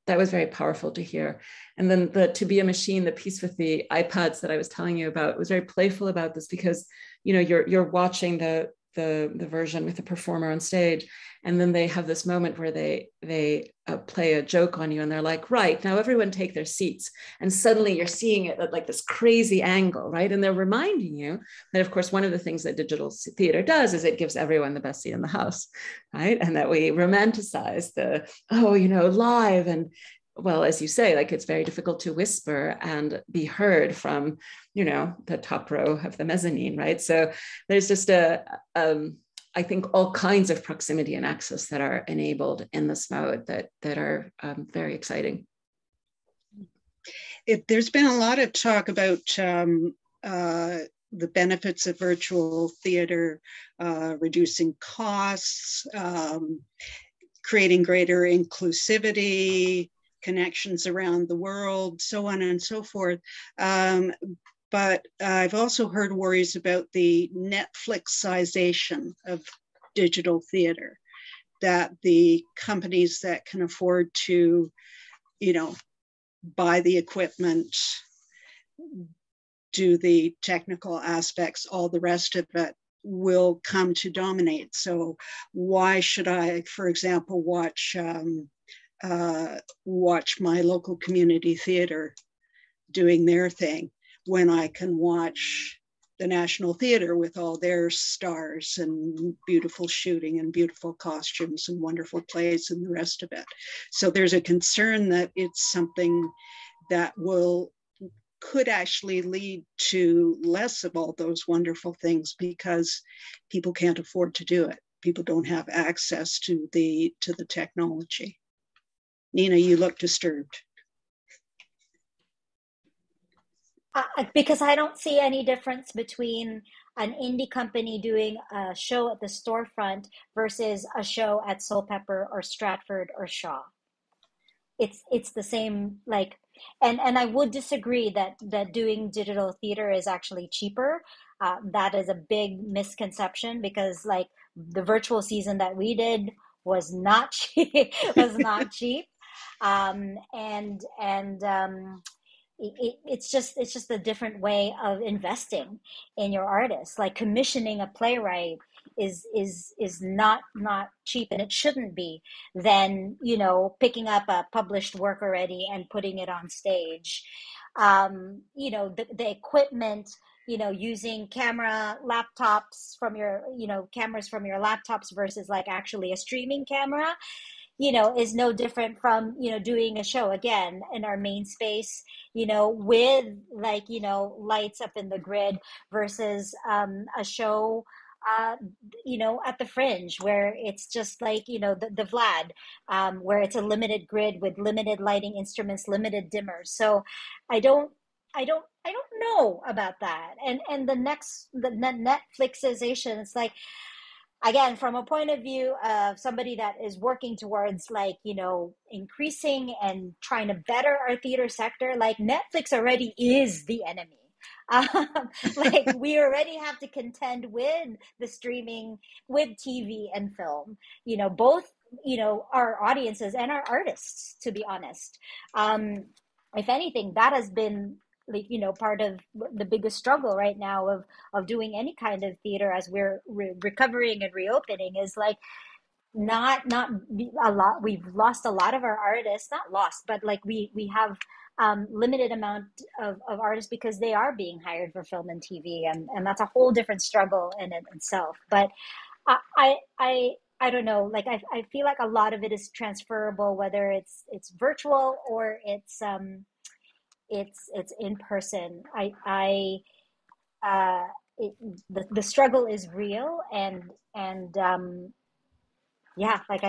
very powerful to hear. And then the To Be a Machine, the piece with the iPads that I was telling you about, was very playful about this, because you're watching the version with the performer on stage, and then they have this moment where they play a joke on you, and they're like, right, now everyone take their seats, and suddenly you're seeing it at like this crazy angle, right? And they're reminding you that, of course, one of the things that digital theater does is it gives everyone the best seat in the house, right? And that we romanticize live, and well, as you say, like, it's very difficult to whisper and be heard from, the top row of the mezzanine, right? So there's just I think, all kinds of proximity and access that are enabled in this mode that are very exciting. There's been a lot of talk about the benefits of virtual theater, reducing costs, creating greater inclusivity, connections around the world, so on and so forth. But I've also heard worries about the Netflixization of digital theater, that the companies that can afford to, buy the equipment do the technical aspects. All the rest of it will come to dominate. So why should I, for example, watch my local community theater doing their thing when I can watch the National Theater with all their stars and beautiful shooting and beautiful costumes and wonderful plays and the rest of it. So there's a concern that it's something that could actually lead to less of all those wonderful things because people can't afford to do it. People don't have access to the technology. Nina, you look disturbed. Because I don't see any difference between an indie company doing a show at the storefront versus a show at Soulpepper or Stratford or Shaw. It's the same, like, and I would disagree that doing digital theater is actually cheaper. That is a big misconception because, like, the virtual season that we did was not cheap. Was not cheap, it's just a different way of investing in your artist. Like commissioning a playwright is not cheap, and it shouldn't be. Then, you know, picking up a published work already and putting it on stage. You know, the equipment, you know, using cameras from your laptops versus like actually a streaming camera, you know, is no different from, you know, doing a show again in our main space, you know, with like, you know, lights up in the grid versus a show, you know, at the Fringe where it's just like, you know, the Vlad, where it's a limited grid with limited lighting instruments, limited dimmers. So I don't know about that. And the Netflixization, it's like, again, from a point of view of somebody that is working towards, like, you know, increasing and trying to better our theater sector, like Netflix already is the enemy. Like we already have to contend with the streaming, with TV and film, you know, both, you know, our audiences and our artists, to be honest. If anything, that has been, like, you know, part of the biggest struggle right now of doing any kind of theater as we're recovering and reopening is like not a lot. We've lost a lot of our artists, not lost, but like we have limited amount of artists because they are being hired for film and TV, and that's a whole different struggle in itself. But I don't know, like I feel like a lot of it is transferable, whether it's virtual or it's in person. The struggle is real, and yeah, like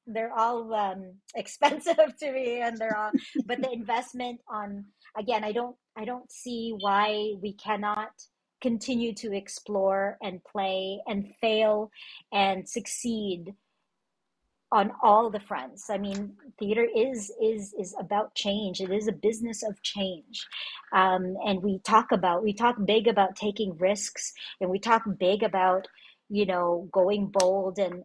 they're all expensive to me, and they're all, but the investment on, again, I don't see why we cannot continue to explore and play and fail and succeed on all the fronts. I mean, theater is about change. It is a business of change, and we talk big about taking risks, and we talk big about, you know, going bold, and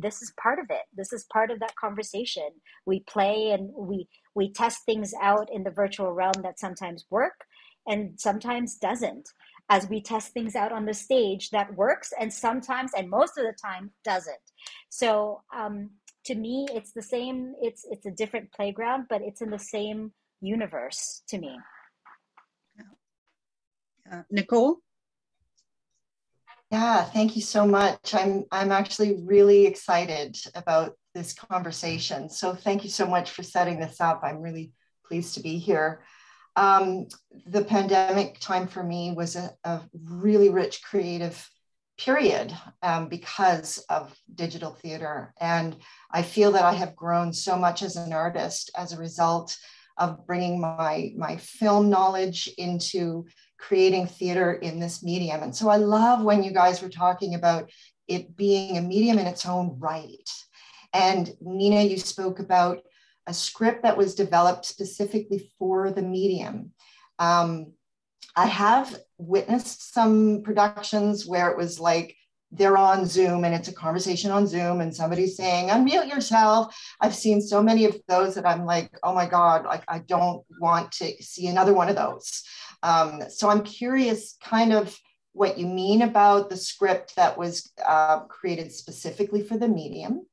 this is part of it. This is part of that conversation. We play and we test things out in the virtual realm that sometimes work and sometimes doesn't, as we test things out on the stage that works and sometimes, and most of the time, doesn't. So to me, it's the same. It's a different playground, but it's in the same universe to me. Nicole? Yeah, thank you so much. I'm actually really excited about this conversation. So thank you so much for setting this up. I'm really pleased to be here. The pandemic time for me was a really rich creative period because of digital theater. And I feel that I have grown so much as an artist as a result of bringing my film knowledge into creating theater in this medium. And so I love when you guys were talking about it being a medium in its own right. And Nina, you spoke about a script that was developed specifically for the medium. I have witnessed some productions where it was like they're on Zoom and it's a conversation on Zoom and somebody's saying, unmute yourself. I've seen so many of those that I'm like, oh my God, like I don't want to see another one of those. So I'm curious kind of what you mean about the script that was created specifically for the medium.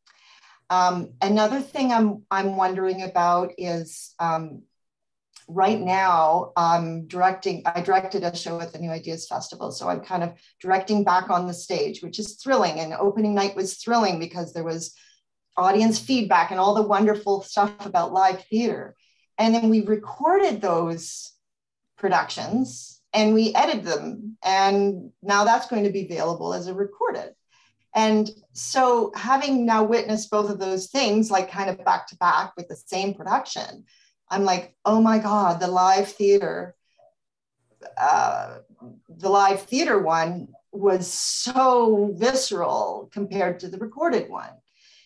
Another thing I'm wondering about is right now I directed a show at the New Ideas Festival. So I'm kind of directing back on the stage, which is thrilling. And opening night was thrilling because there was audience feedback and all the wonderful stuff about live theater. And then we recorded those productions and we edited them. And now that's going to be available as a recorded. And so having now witnessed both of those things, like kind of back to back with the same production, I'm like, oh my God, the live theater one was so visceral compared to the recorded one.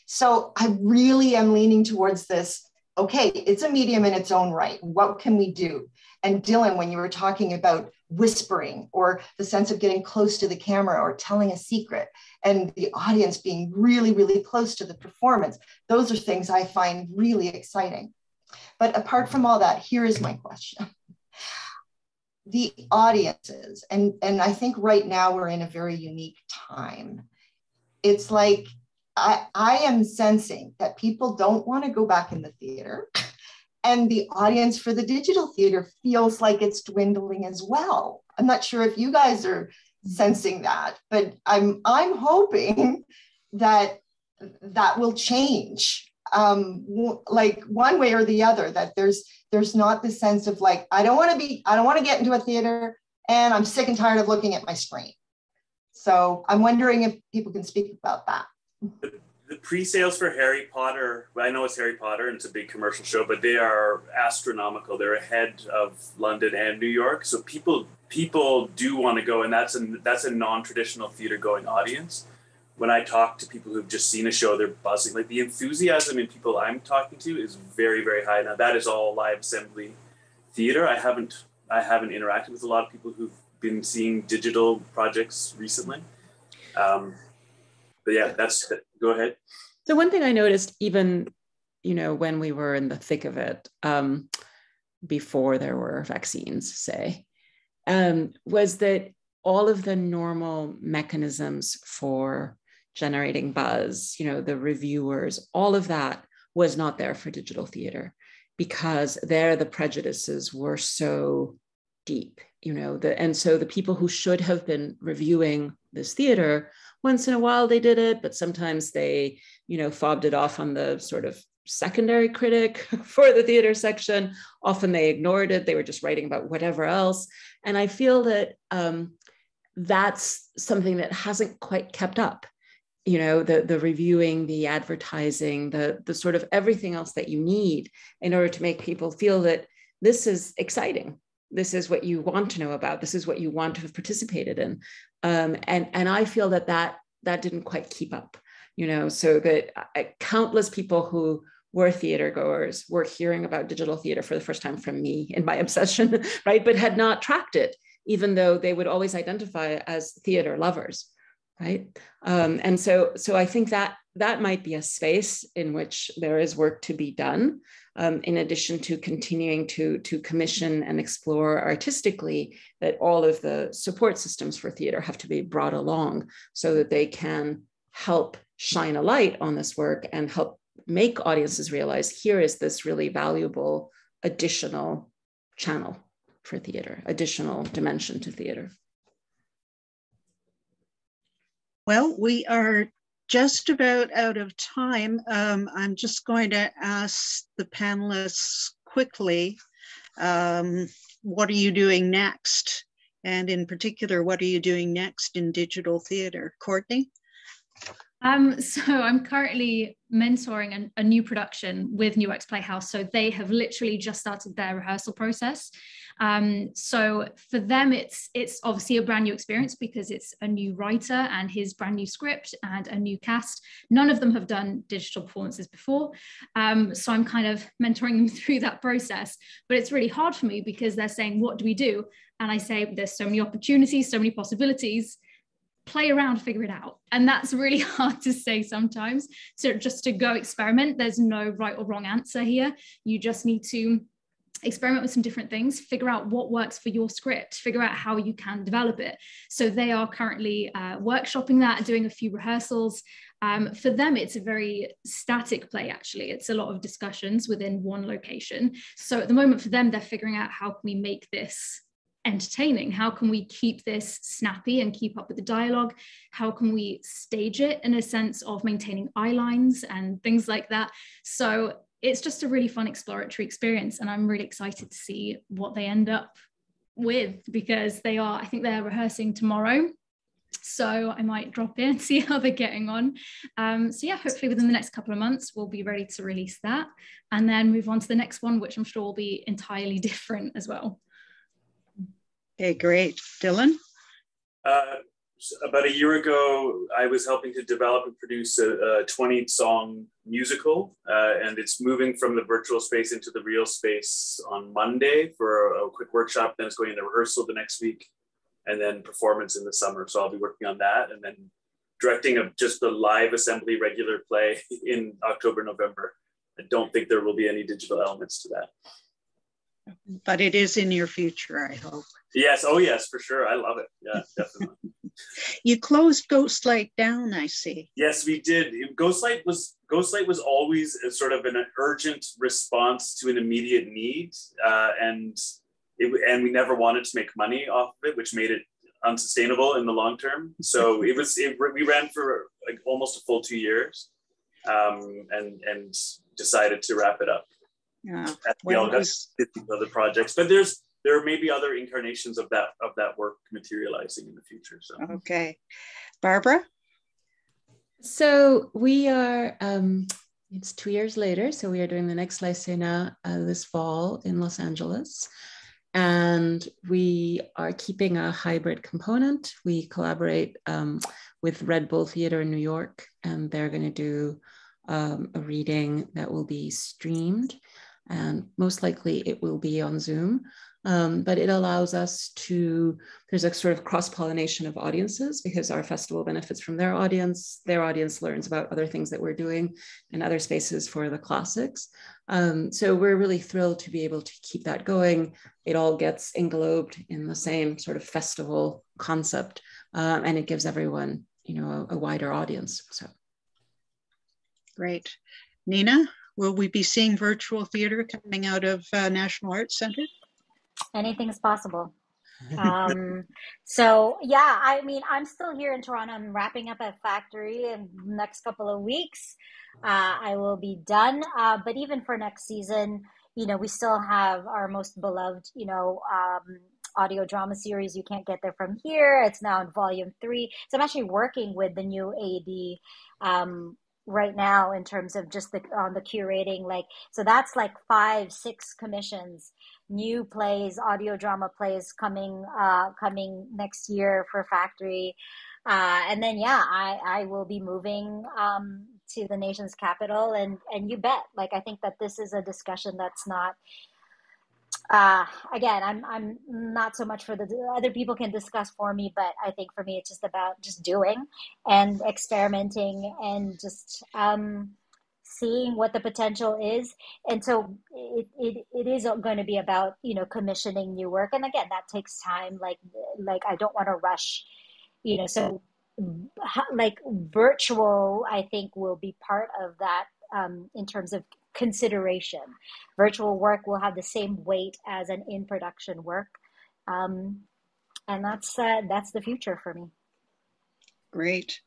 So I really am leaning towards this, okay, it's a medium in its own right. What can we do? And Dylan, when you were talking about whispering or the sense of getting close to the camera or telling a secret and the audience being really, really close to the performance, those are things I find really exciting. But apart from all that, here is my question. The audiences, and I think right now we're in a very unique time. It's like, I am sensing that people don't want to go back in the theater. And the audience for the digital theater feels like it's dwindling as well. I'm not sure if you guys are sensing that, but I'm hoping that that will change. Like one way or the other, that there's not the sense of like, I don't want to get into a theater and I'm sick and tired of looking at my screen. So I'm wondering if people can speak about that. The pre-sales for Harry Potter, I know it's Harry Potter and it's a big commercial show, but they are astronomical. They're ahead of London and New York. So people do want to go, and that's a non-traditional theater going audience. When I talk to people who've just seen a show, they're buzzing. Like the enthusiasm in people I'm talking to is very, very high. Now that is all live assembly theater. I haven't interacted with a lot of people who've been seeing digital projects recently. But yeah, go ahead. So one thing I noticed, even, when we were in the thick of it, before there were vaccines, say, was that all of the normal mechanisms for generating buzz, the reviewers, all of that was not there for digital theater, because there the prejudices were so deep, and so the people who should have been reviewing this theater, once in a while they did it, but sometimes they, fobbed it off on the sort of secondary critic for the theater section. Often they ignored it. They were just writing about whatever else. And I feel that that's something that hasn't quite kept up. The reviewing, the advertising, the sort of everything else that you need in order to make people feel that this is exciting. This is what you want to know about. This is what you want to have participated in. And I feel that didn't quite keep up, so that countless people who were theater goers were hearing about digital theater for the first time from me in my obsession, right? But had not tracked it, even though they would always identify as theater lovers, right? And so I think that might be a space in which there is work to be done, in addition to continuing to commission and explore artistically, that all of the support systems for theater have to be brought along so that they can help shine a light on this work and help make audiences realize here is this really valuable additional channel for theater, additional dimension to theater. Well, we are just about out of time. I'm just going to ask the panelists quickly, what are you doing next? And in particular, what are you doing next in digital theater? Courtney? So I'm currently mentoring a new production with New X Playhouse. So they have literally just started their rehearsal process. So for them, it's obviously a brand new experience because it's a new writer and his brand new script and a new cast. None of them have done digital performances before. So I'm kind of mentoring them through that process, but it's really hard for me because they're saying, what do we do? And I say, there's so many opportunities, so many possibilities. play around, figure it out. And that's really hard to say sometimes. So just to go experiment, there's no right or wrong answer here. You just need to experiment with some different things, figure out what works for your script, figure out how you can develop it. So they are currently workshopping that, doing a few rehearsals. For them, it's a very static play, actually. It's a lot of discussions within one location. So at the moment for them, they're figuring out how can we make this entertaining? How can we keep this snappy and keep up with the dialogue? How can we stage it in a sense of maintaining eye lines and things like that? So it's just a really fun exploratory experience, and I'm really excited to see what they end up with, because I think they're rehearsing tomorrow. So I might drop in and see how they're getting on. So yeah, hopefully within the next couple of months, we'll be ready to release that and then move on to the next one, which I'm sure will be entirely different as well. Okay, great. Dylan? About a year ago, I was helping to develop and produce a 20-song musical, and it's moving from the virtual space into the real space on Monday for a quick workshop. Then it's going into rehearsal the next week, and then performance in the summer. So I'll be working on that, and then directing just the live assembly regular play in October, November. I don't think there will be any digital elements to that. But it is in your future, I hope. Yes. Oh, yes, for sure. I love it. Yeah, definitely. You closed Ghostlight down, I see. Yes, we did. Ghostlight was always a sort of an urgent response to an immediate need, and we never wanted to make money off of it, which made it unsustainable in the long term. So we ran for like almost a full 2 years, and decided to wrap it up. Yeah. That's 50 other projects, but there may be other incarnations of that work materializing in the future. So okay, Barbara. So we are. It's 2 years later, so we are doing the next La Escena this fall in Los Angeles, and we are keeping a hybrid component. We collaborate with Red Bull Theater in New York, and they're going to do a reading that will be streamed. And most likely it will be on Zoom, but it allows us there's a sort of cross-pollination of audiences, because our festival benefits from their audience learns about other things that we're doing and other spaces for the classics. So we're really thrilled to be able to keep that going. It all gets englobed in the same sort of festival concept, and it gives everyone, a wider audience. So great. Nina? Will we be seeing virtual theater coming out of National Arts Center? Anything's possible. So yeah, I mean, I'm still here in Toronto. I'm wrapping up at Factory in the next couple of weeks. I will be done. But even for next season, we still have our most beloved, audio drama series, You Can't Get There From Here. It's now in volume 3. So I'm actually working with the new AD right now in terms of just the curating, so that's 5-6 commissions, new plays, audio drama plays coming next year for Factory, and then I will be moving to the nation's capital, and you bet, I think that this is a discussion that's not again, I'm not so much for the other people can discuss for me, but I think for me, it's just about just doing and experimenting and just seeing what the potential is. And so it is going to be about, commissioning new work. And again, that takes time. Like I don't want to rush, so virtual, I think, will be part of that in terms of consideration. Virtual work will have the same weight as an in-production work, and that's the future for me. Great.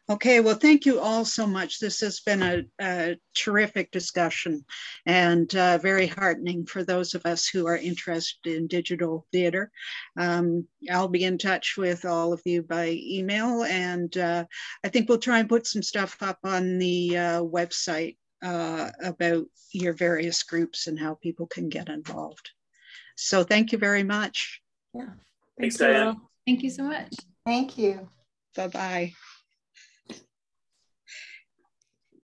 Okay, well, thank you all so much. This has been a terrific discussion, and very heartening for those of us who are interested in digital theater. I'll be in touch with all of you by email, and I think we'll try and put some stuff up on the website about your various groups and how people can get involved. So thank you very much. Yeah. Thanks, Diane. Thank you so much. Thank you. Bye-bye.